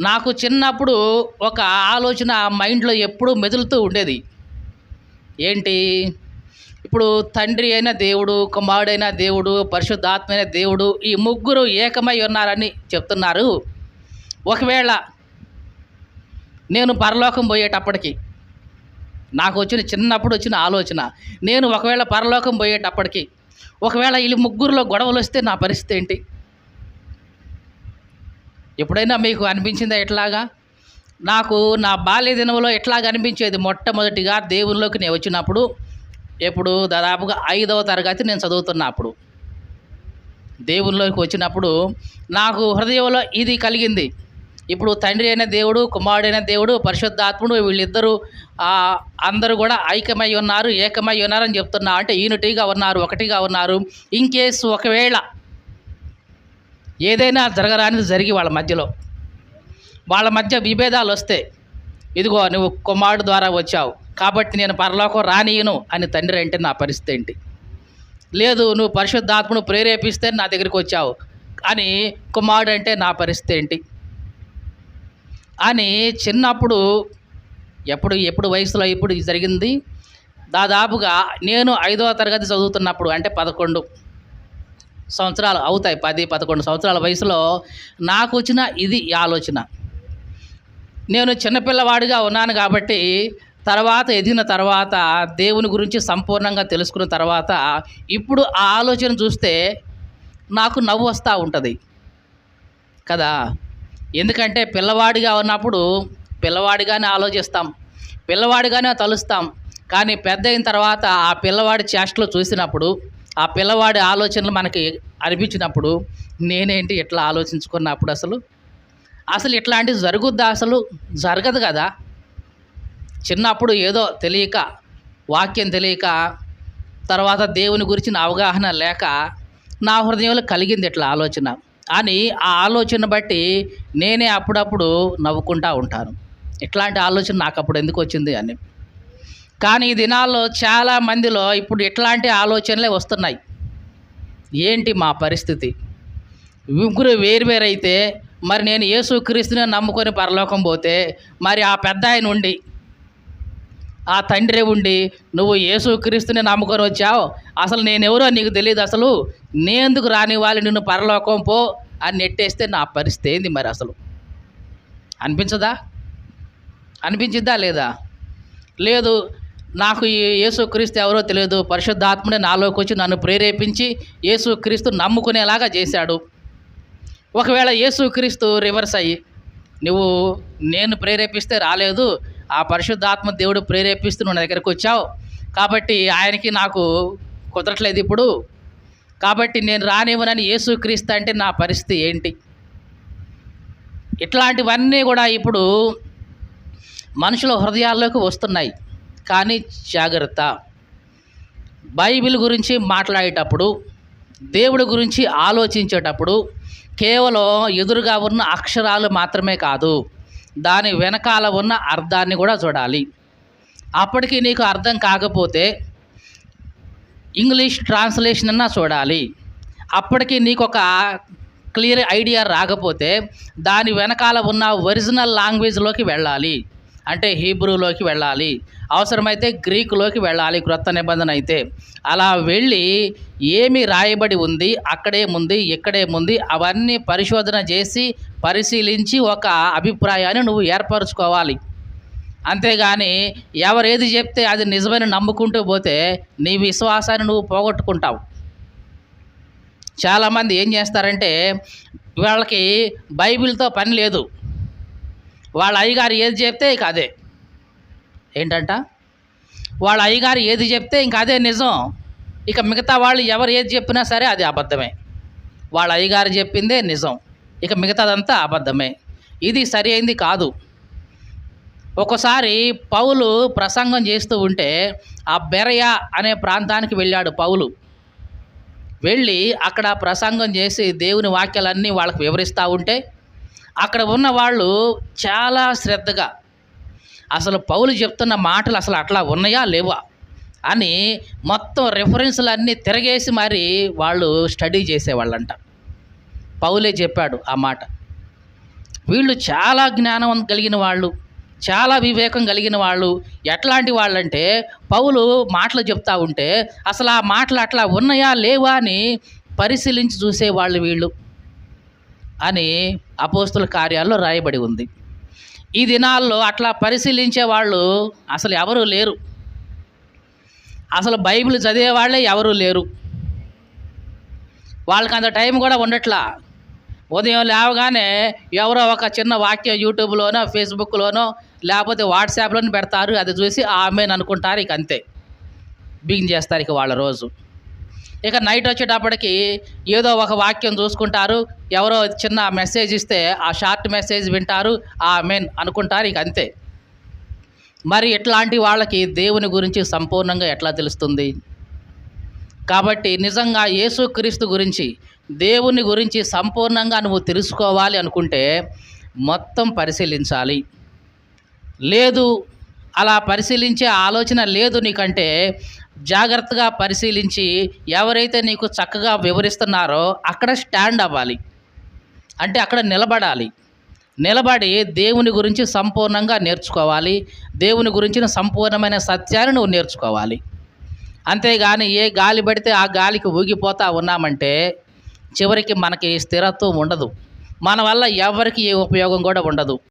నాకు చిన్నప్పుడు ఒక ఆలోచన మైండ్లో ఎప్పుడూ మెదులుతూ ఉండేది. ఏంటి? ఇప్పుడు తండ్రి అయిన దేవుడు, కుమారుడైన దేవుడు, పరిశుద్ధాత్మ అయిన దేవుడు ఈ ముగ్గురు ఏకమై ఉన్నారని చెప్తున్నారు. ఒకవేళ నేను పరలోకం పోయేటప్పటికి నాకు చిన్నప్పుడు వచ్చిన ఆలోచన, నేను ఒకవేళ పరలోకం పోయేటప్పటికి ఒకవేళ వీళ్ళు ముగ్గురులో గొడవలు వస్తే నా పరిస్థితి ఏంటి? ఎప్పుడైనా మీకు అనిపించిందా ఇట్లాగా? నాకు నా బాల్య దినంలో ఎట్లాగా అనిపించేది. మొట్టమొదటిగా దేవునిలోకి నేను వచ్చినప్పుడు, ఎప్పుడు దాదాపుగా 5వ తరగతి నేను చదువుతున్నప్పుడు, దేవునిలోకి వచ్చినప్పుడు నాకు హృదయంలో ఇది కలిగింది. ఇప్పుడు తండ్రి అయిన దేవుడు, కుమారుడైన దేవుడు, పరిశుద్ధాత్ముడు వీళ్ళిద్దరూ అందరూ కూడా ఐక్యమై ఉన్నారు, ఏకమై ఉన్నారని చెప్తున్నా. అంటే యూనిటీగా ఉన్నారు, ఒకటిగా ఉన్నారు. ఇన్కేస్ ఒకవేళ ఏదైనా జరగరానిది జరిగి వాళ్ళ మధ్య విభేదాలు వస్తే, ఇదిగో నువ్వు కుమారుడు ద్వారా వచ్చావు కాబట్టి నేను పరలోకం రానియను అని తండ్రి అంటే నా పరిస్థితి ఏంటి? లేదు, నువ్వు పరిశుద్ధాత్మను ప్రేరేపిస్తే నా దగ్గరికి వచ్చావు అని కుమారుడు అంటే నా పరిస్థితి ఏంటి అని చిన్నప్పుడు ఎప్పుడు వయసులో ఇప్పుడు జరిగింది. దాదాపుగా నేను 5వ తరగతి చదువుతున్నప్పుడు, అంటే 11 సంవత్సరాలు అవుతాయి, 10-11 సంవత్సరాల వయసులో నాకు వచ్చిన ఈ ఆలోచన. నేను చిన్నపిల్లవాడిగా ఉన్నాను కాబట్టి తర్వాత ఎదిగిన తర్వాత దేవుని గురించి సంపూర్ణంగా తెలుసుకున్న తర్వాత ఇప్పుడు ఆ ఆలోచన చూస్తే నాకు నవ్వు వస్తూ ఉంటుంది కదా. ఎందుకంటే పిల్లవాడిగా ఉన్నప్పుడు పిల్లవాడిగానే ఆలోచిస్తాం, పిల్లవాడిగానే తలుస్తాం. కానీ పెద్ద అయిన తర్వాత ఆ పిల్లవాడి చేష్టలు చూసినప్పుడు, ఆ పిల్లవాడి ఆలోచనలు మనకి అనిపించినప్పుడు, నేనేంటి ఇట్లా ఆలోచించుకున్నప్పుడు అసలు ఇట్లాంటివి జరుగుద్దా? అసలు జరగదు కదా. చిన్నప్పుడు ఏదో తెలియక, వాక్యం తెలియక, తర్వాత దేవుని గురించిన అవగాహన లేక నా హృదయంలో కలిగింది ఇట్లా ఆలోచన అని. ఆ ఆలోచన బట్టి నేనే అప్పుడప్పుడు నవ్వుకుంటూ ఉంటాను, ఇట్లాంటి ఆలోచన నాకు అప్పుడు ఎందుకు వచ్చింది అని. కానీ ఈ దినాల్లో చాలా మందిలో ఇప్పుడు ఇట్లాంటి ఆలోచనలే వస్తున్నాయి. ఏంటి మా పరిస్థితి? ముగ్గురు వేరువేరైతే మరి నేను యేసుక్రీస్తుని నమ్ముకొని పరలోకం పోతే, మరి ఆ పెద్ద ఆయన ఉండి, ఆ తండ్రి ఉండి, నువ్వు యేసుక్రీస్తుని నమ్ముకొని వచ్చావు, అసలు నేనెవరో నీకు తెలియదు, అసలు నేందుకు రాని వాళ్ళు నిన్ను పరలోకం పో అని నెట్టేస్తే నా పరిస్థితి ఏంది మరి? అసలు అనిపించిద్దా లేదా? లేదు, నాకు ఈ యేసుక్రీస్తు ఎవరో తెలియదు, పరిశుద్ధాత్ముడే నాలోకి వచ్చి నన్ను ప్రేరేపించి యేసుక్రీస్తు నమ్ముకునేలాగా చేశాడు. ఒకవేళ యేసుక్రీస్తు రివర్స్ అయ్యి, నువ్వు నేను ప్రేరేపిస్తే రాలేదు, ఆ పరిశుద్ధాత్మ దేవుడు ప్రేరేపిస్తూ నువ్వు నా దగ్గరికి వచ్చావు కాబట్టి ఆయనకి నాకు కుదరట్లేదు ఇప్పుడు, కాబట్టి నేను రానివ్వనని యేసుక్రీస్తు అంటే నా పరిస్థితి ఏంటి? ఇట్లాంటివన్నీ కూడా ఇప్పుడు మనుషుల హృదయాల్లోకి వస్తున్నాయి. కానీ జాగ్రత్త, బైబిల్ గురించి మాట్లాడేటప్పుడు, దేవుడి గురించి ఆలోచించేటప్పుడు కేవలం ఎదురుగా ఉన్న అక్షరాలు మాత్రమే కాదు, దాని వెనకాల ఉన్న అర్థాన్ని కూడా చూడాలి. అప్పటికి నీకు అర్థం కాకపోతే ఇంగ్లీష్ ట్రాన్స్లేషన్ అన్నా చూడాలి. అప్పటికి నీకు ఒక క్లియర్ ఐడియా రాకపోతే దాని వెనకాల ఉన్న ఒరిజినల్ లాంగ్వేజ్లోకి వెళ్ళాలి. అంటే హీబ్రూలోకి వెళ్ళాలి, అవసరమైతే గ్రీకులోకి వెళ్ళాలి క్రొత్త నిబంధన అయితే. అలా వెళ్ళి ఏమి రాయబడి ఉంది, అక్కడేముంది, ఇక్కడేముంది, అవన్నీ పరిశోధన చేసి పరిశీలించి ఒక అభిప్రాయాన్ని నువ్వు ఏర్పరచుకోవాలి. అంతేగాని ఎవరేది చెప్తే అది నిజమని నమ్ముకుంటూ పోతే నీ విశ్వాసాన్ని నువ్వు పోగొట్టుకుంటావు. చాలామంది ఏం చేస్తారంటే, వాళ్ళకి బైబిల్తో పని లేదు, వాళ్ళ అయ్యగారు ఏది చెప్తే ఇక అదే ఏంటంట, వాళ్ళ అయ్యగారు ఏది చెప్తే ఇంక అదే నిజం, ఇక మిగతా వాళ్ళు ఎవరు ఏది చెప్పినా సరే అది అబద్ధమే. వాళ్ళ అయ్యగారు చెప్పిందే నిజం, ఇక మిగతాదంతా అబద్ధమే. ఇది సరి అయింది కాదు. ఒకసారి పౌలు ప్రసంగం చేస్తూ ఉంటే ఆ బెరయా అనే ప్రాంతానికి వెళ్ళాడు పౌలు. వెళ్ళి అక్కడ ప్రసంగం చేసి దేవుని వాక్యాలన్నీ వాళ్ళకి వివరిస్తూ ఉంటే అక్కడ ఉన్న వాళ్ళు చాలా శ్రద్ధగా అసలు పౌలు చెప్తున్న మాటలు అసలు అట్లా ఉన్నాయా లేవా అని మొత్తం రెఫరెన్స్లన్నీ తిరగేసి మరి వాళ్ళు స్టడీ చేసేవాళ్ళంట. పౌలే చెప్పాడు ఆ మాట. వీళ్ళు చాలా జ్ఞానం కలిగిన వాళ్ళు, చాలా వివేకం కలిగిన వాళ్ళు. ఎట్లాంటి వాళ్ళంటే పౌలు మాటలు చెప్తా ఉంటే అసలు ఆ మాటలు అట్లా ఉన్నాయా లేవా అని పరిశీలించి చూసేవాళ్ళు వీళ్ళు అని అపోస్తుల కార్యాల్లో రాయబడి ఉంది. ఈ దినాల్లో అట్లా పరిశీలించే వాళ్ళు అసలు ఎవరూ లేరు. అసలు బైబిల్ చదివే వాళ్ళే ఎవరూ లేరు. వాళ్ళకి అంత టైం కూడా ఉండట్లా. ఉదయం లేవగానే ఎవరో ఒక చిన్న వాక్యం యూట్యూబ్లోనో, ఫేస్బుక్లోనో, లేకపోతే వాట్సాప్లోనో పెడతారు. అది చూసి ఆమేన్ అనుకుంటారు. ఇక అంతే బిగిన్ చేస్తారు ఇక వాళ్ళ రోజు. ఇక నైట్ వచ్చేటప్పటికి ఏదో ఒక వాక్యం చూసుకుంటారు. ఎవరో చిన్న మెసేజ్ ఇస్తే ఆ షార్ట్ మెసేజ్ వింటారు, ఆమేన్ అనుకుంటారు. ఇక అంతే. మరి ఇట్లాంటి వాళ్ళకి దేవుని గురించి సంపూర్ణంగా ఎట్లా తెలుస్తుంది? కాబట్టి నిజంగా యేసుక్రీస్తు గురించి, దేవుని గురించి సంపూర్ణంగా నువ్వు తెలుసుకోవాలి అనుకుంటే మొత్తం పరిశీలించాలి. లేదు, అలా పరిశీలించే ఆలోచన లేదు నీకంటే జాగ్రత్తగా పరిశీలించి ఎవరైతే నీకు చక్కగా వివరిస్తున్నారో అక్కడ స్టాండ్ అవ్వాలి. అంటే అక్కడ నిలబడాలి. నిలబడి దేవుని గురించి సంపూర్ణంగా నేర్చుకోవాలి. దేవుని గురించిన సంపూర్ణమైన సత్యాన్ని నువ్వు నేర్చుకోవాలి. అంతేగాని ఏ గాలి పడితే ఆ గాలికి ఊగిపోతూ ఉన్నామంటే చివరికి మనకి స్థిరత్వం ఉండదు. మన వల్ల ఎవరికి ఏ ఉపయోగం కూడా ఉండదు.